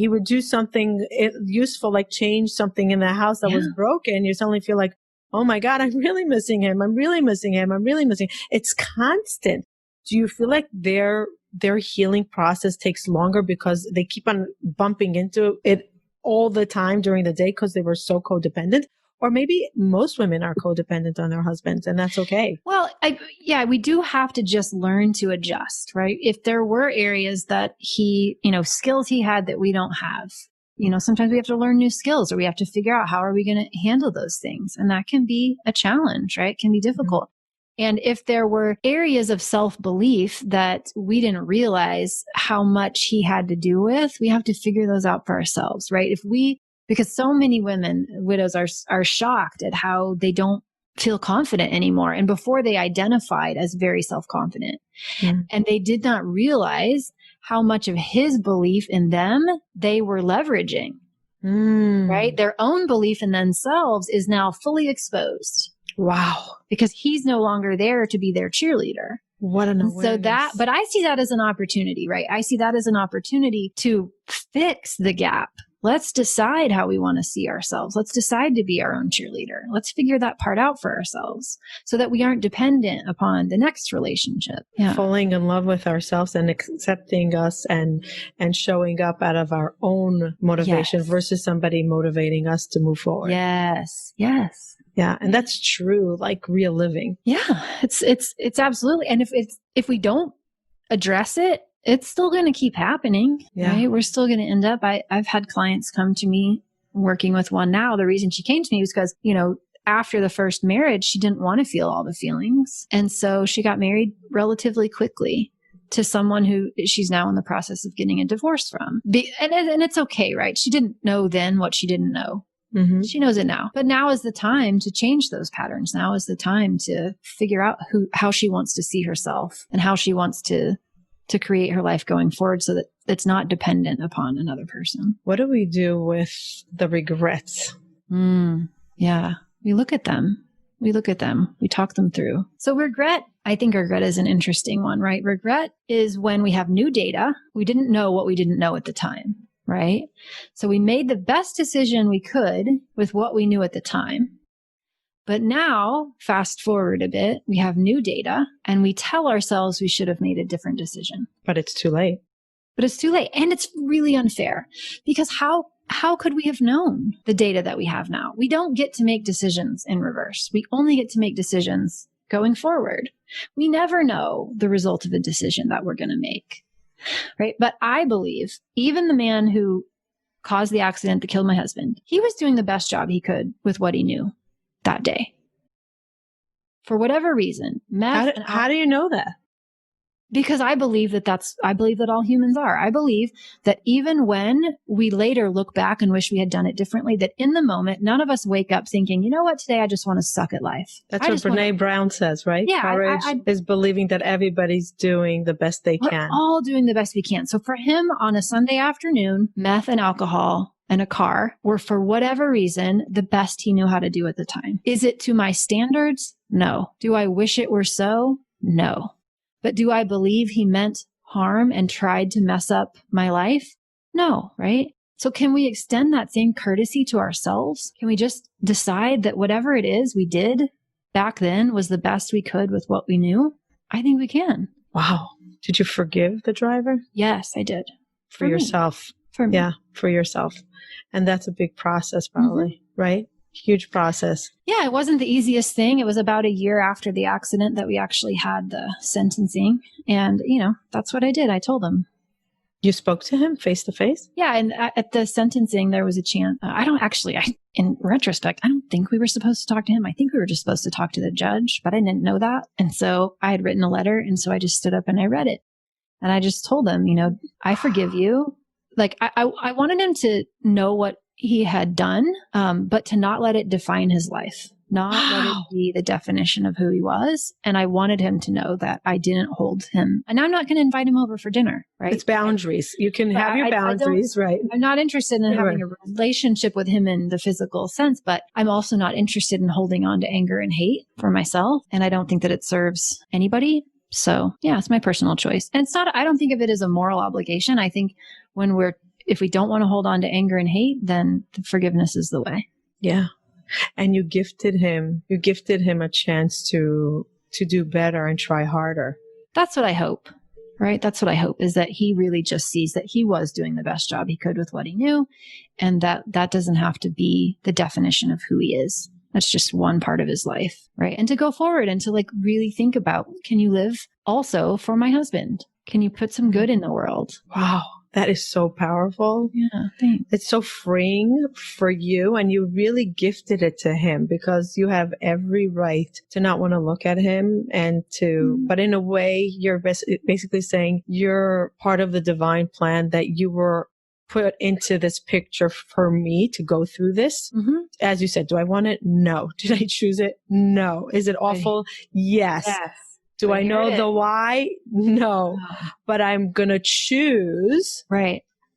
would do something useful, like change something in the house that was broken, you suddenly feel like, oh my God, I'm really missing him. I'm really missing him. I'm really missing him. It's constant. Do you feel like their healing process takes longer because they keep on bumping into it all the time during the day because they were so codependent? Or maybe most women are codependent on their husbands, and that's okay. Well, we do have to just learn to adjust, right? If there were areas that skills he had that we don't have, sometimes we have to learn new skills or we have to figure out how are we going to handle those things. And that can be a challenge, right? It can be difficult. Mm-hmm. And if there were areas of self-belief that we didn't realize how much he had to do with, we have to figure those out for ourselves, right? Because so many widows are shocked at how they don't feel confident anymore. And before they identified as very self-confident and they did not realize how much of his belief in them they were leveraging, right? Their own belief in themselves is now fully exposed. Wow. because he's no longer there to be their cheerleader. What an awareness. But I see that as an opportunity, right? I see that as an opportunity to fix the gap. Let's decide how we want to see ourselves. Let's decide to be our own cheerleader. Let's figure that part out for ourselves so that we aren't dependent upon the next relationship. Yeah. Falling in love with ourselves and accepting us and showing up out of our own motivation versus somebody motivating us to move forward. Yes. Yes. Yeah. And that's true, like real living. Yeah. It's absolutely. And if we don't address it, it's still going to keep happening, right? We're still going to end up, I've had clients come to me, working with one now. The reason she came to me was because, after the first marriage, she didn't want to feel all the feelings. And so she got married relatively quickly to someone who she's now in the process of getting a divorce from. And it's okay, right? She didn't know then what she didn't know. Mm-hmm. She knows it now. But now is the time to change those patterns. Now is the time to figure out how she wants to see herself and how she wants to create her life going forward so that it's not dependent upon another person. What do we do with the regrets? Yeah. We look at them. We talk them through. So I think regret is an interesting one, right? Regret is when we have new data. We didn't know what we didn't know at the time, right? So we made the best decision we could with what we knew at the time. But now, fast forward a bit, we have new data and we tell ourselves we should have made a different decision. But it's too late. And it's really unfair because how could we have known the data that we have now? We don't get to make decisions in reverse. We only get to make decisions going forward. We never know the result of a decision that we're going to make, right? But I believe even the man who caused the accident that killed my husband, he was doing the best job he could with what he knew that day. For whatever reason, how do you know that? Because I believe that all humans are. I believe that even when we later look back and wish we had done it differently, that in the moment, none of us wake up thinking, you know what, today I just want to suck at life. That's what Brene Brown says, right? Yeah. Courage is believing that everybody's doing the best they can. We're all doing the best we can. So for him on a Sunday afternoon, meth and alcohol and a car were, for whatever reason, the best he knew how to do at the time. Is it to my standards? No. Do I wish it were so? No. But do I believe he meant harm and tried to mess up my life? No, right? So can we extend that same courtesy to ourselves? Can we just decide that whatever it is we did back then was the best we could with what we knew? I think we can. Wow. Did you forgive the driver? Yes, I did. For yourself. For me. Yeah, for yourself. And that's a big process probably, right? Huge process. Yeah, it wasn't the easiest thing. It was about a year after the accident that we actually had the sentencing. And, that's what I did. I told him. You spoke to him face to face? Yeah. And at the sentencing, there was a chance. In retrospect, I don't think we were supposed to talk to him. I think we were just supposed to talk to the judge, but I didn't know that. And so I had written a letter. And so I just stood up and I read it. And I just told him, I forgive you. Like I wanted him to know what he had done, but to not let it define his life, not let it be the definition of who he was. And I wanted him to know that I didn't hold him. And I'm not going to invite him over for dinner, right? It's boundaries. You can have your boundaries, right? I'm not interested in having a relationship with him in the physical sense, but I'm also not interested in holding on to anger and hate for myself. And I don't think that it serves anybody. So yeah, it's my personal choice. And I don't think of it as a moral obligation. I think if we don't want to hold on to anger and hate, then forgiveness is the way. Yeah. And you gifted him a chance to do better and try harder. That's what I hope, right? That's what I hope, is that he really just sees that he was doing the best job he could with what he knew. And that doesn't have to be the definition of who he is. That's just one part of his life, right? And to go forward and to really think about, can you live also for my husband? Can you put some good in the world? Wow. That is so powerful. Yeah, thanks. It's so freeing for you, and you really gifted it to him because you have every right to not want to look at him but in a way, you're basically saying you're part of the divine plan, that you were put into this picture for me to go through this. Mm-hmm. As you said, do I want it? No. Did I choose it? No. Is it awful? Yes. Do I know the why? No. But I'm going to choose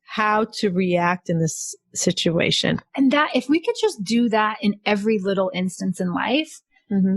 how to react in this situation. And that if we could just do that in every little instance in life,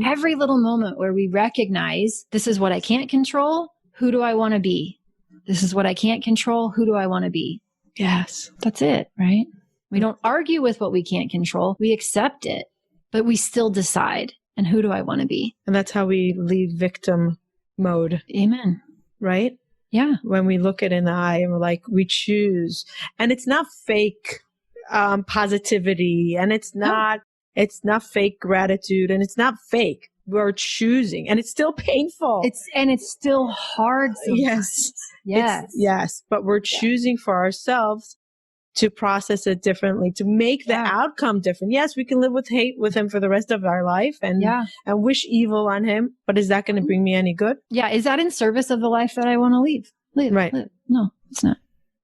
Every little moment where we recognize this is what I can't control. Who do I want to be? This is what I can't control. Who do I want to be? Yes. That's it, right? We don't argue with what we can't control. We accept it, but we still decide. And who do I want to be? And that's how we leave victim mode. Amen. Right? Yeah. When we look it in the eye and we're like, we choose. And it's not fake positivity, and it's not fake gratitude, and it's not fake. We're choosing, and it's still painful. It's still hard sometimes. Yes. But we're choosing for ourselves to process it differently, to make the outcome different. Yes, we can live with hate with him for the rest of our life and wish evil on him, but is that going to bring me any good? Yeah. Is that in service of the life that I want to live? Right. No, it's not.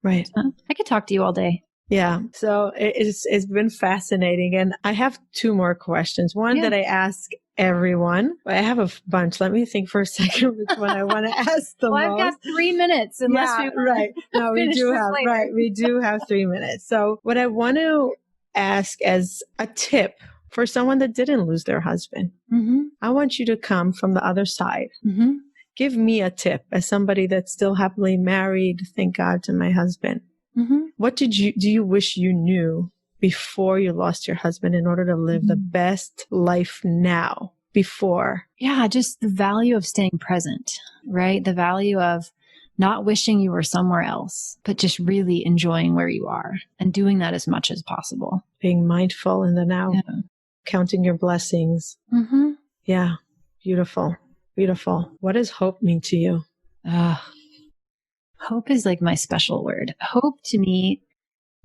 Right. It's not. I could talk to you all day. Yeah. So it's been fascinating. And I have two more questions. One that I ask everyone. I have a bunch. Let me think for a second which one I want to ask the most. I've got 3 minutes unless we right. No, we do have later. Right. We do have 3 minutes. So what I want to ask as a tip for someone that didn't lose their husband, I want you to come from the other side. Give me a tip as somebody that's still happily married. Thank God to my husband. What do you wish you knew before you lost your husband in order to live the best life now before? Yeah, just the value of staying present, right? The value of not wishing you were somewhere else, but just really enjoying where you are and doing that as much as possible. Being mindful in the now, counting your blessings. Yeah, beautiful, beautiful. What does hope mean to you? Hope is like my special word. Hope to me,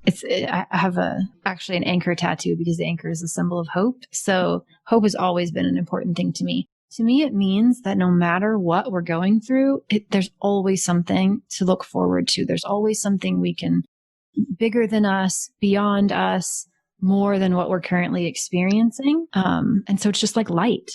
I have actually an anchor tattoo because the anchor is a symbol of hope. So hope has always been an important thing to me. To me, it means that no matter what we're going through, there's always something to look forward to. There's always something we can, bigger than us, beyond us, more than what we're currently experiencing. And so it's just like light.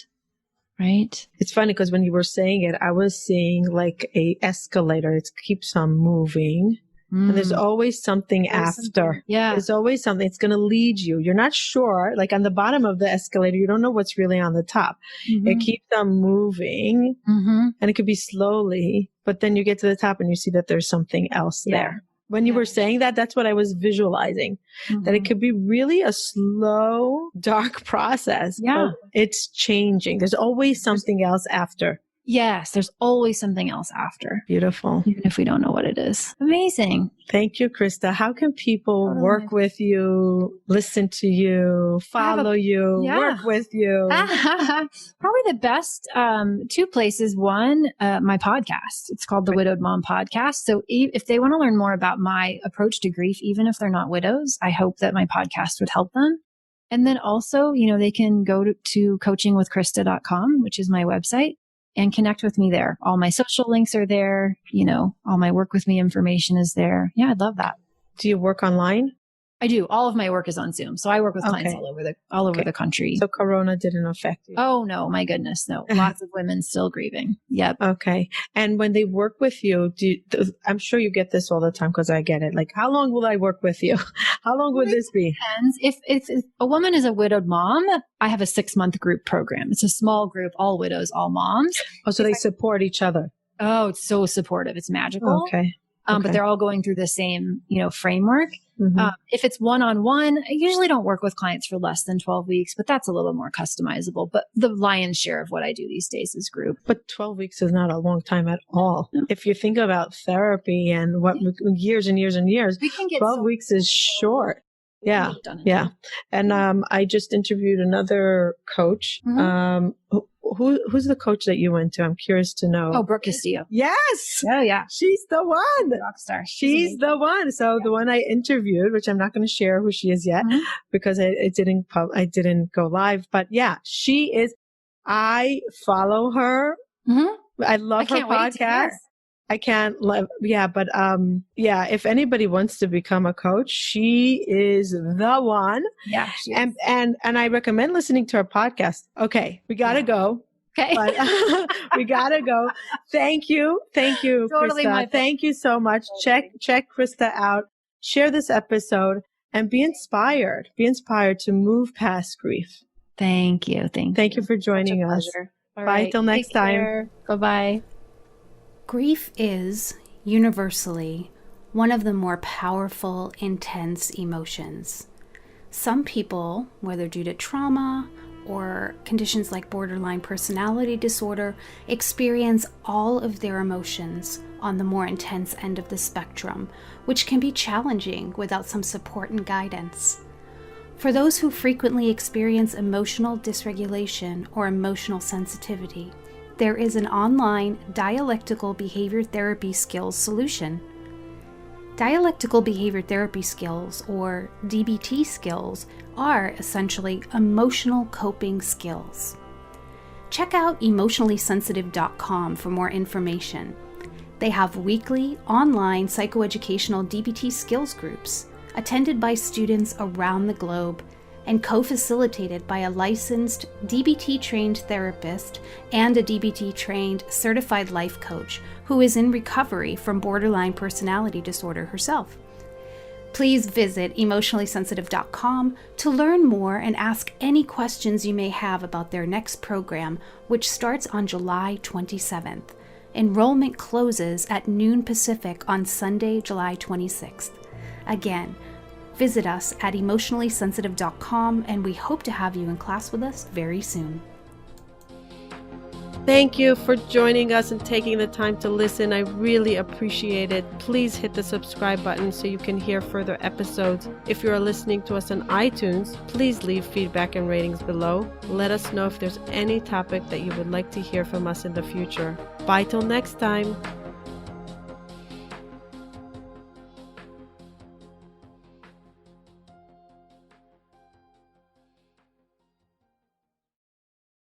Right. It's funny because when you were saying it, I was seeing like a escalator. It keeps on moving. And there's always something after. There's always something. It's going to lead you. You're not sure. Like on the bottom of the escalator, you don't know what's really on the top. It keeps on moving and it could be slowly, but then you get to the top and you see that there's something else there. When you were saying that, that's what I was visualizing, that it could be really a slow, dark process. But it's changing. There's always something else after. Yes, there's always something else after. Beautiful. Even if we don't know what it is. Amazing. Thank you, Krista. How can people work with you, listen to you, follow you, work with you? Probably the best two places. One, my podcast. It's called the Widowed Mom Podcast. So if they want to learn more about my approach to grief, even if they're not widows, I hope that my podcast would help them. And then also, they can go to coachingwithkrista.com, which is my website, and connect with me there. All my social links are there. All my work with me information is there. Yeah, I'd love that. Do you work online? I do. All of my work is on Zoom. So I work with clients all over the country. So Corona didn't affect you? Oh, no, my goodness. No, lots of women still grieving. Yep. Okay. And when they work with you, I'm sure you get this all the time because I get it. Like, how long will I work with you? How long would this be? Depends. If a woman is a widowed mom, I have a 6-month group program. It's a small group, all widows, all moms. Oh, so they support each other. Oh, it's so supportive. It's magical. Okay. But they're all going through the same, framework. If it's one-on-one, I usually don't work with clients for less than 12 weeks, but that's a little more customizable. But the lion's share of what I do these days is group. But 12 weeks is not a long time at all. No. If you think about therapy and what years and years and years, we can get 12 weeks is short. Yeah. Yeah. And I just interviewed another coach. Who's the coach that you went to? I'm curious to know. Oh, Brooke Castillo. Yes. Oh, yeah. She's the one. Rockstar. She's the one. So the one I interviewed, which I'm not going to share who she is yet because I didn't go live. But yeah, she is. I follow her. I love her podcast. I can't live. Yeah. But, if anybody wants to become a coach, she is the one. Yeah. And I recommend listening to her podcast. Okay. We got to go. Okay. But we got to go. Thank you. Totally, Krista. Thank you so much. Check Krista out. Share this episode and be inspired. Be inspired to move past grief. Thank you. Thank you for joining us. Bye till next time. Bye-bye. Grief is, universally, one of the more powerful, intense emotions. Some people, whether due to trauma or conditions like borderline personality disorder, experience all of their emotions on the more intense end of the spectrum, which can be challenging without some support and guidance. For those who frequently experience emotional dysregulation or emotional sensitivity, there is an online dialectical behavior therapy skills solution. Dialectical behavior therapy skills, or DBT skills, are essentially emotional coping skills. Check out emotionallysensitive.com for more information. They have weekly online psychoeducational DBT skills groups attended by students around the globe and co-facilitated by a licensed DBT-trained therapist and a DBT-trained certified life coach who is in recovery from borderline personality disorder herself. Please visit emotionallysensitive.com to learn more and ask any questions you may have about their next program, which starts on July 27th. Enrollment closes at noon Pacific on Sunday, July 26th. Again, visit us at emotionallysensitive.com, and we hope to have you in class with us very soon. Thank you for joining us and taking the time to listen. I really appreciate it. Please hit the subscribe button so you can hear further episodes. If you are listening to us on iTunes, please leave feedback and ratings below. Let us know if there's any topic that you would like to hear from us in the future. Bye till next time.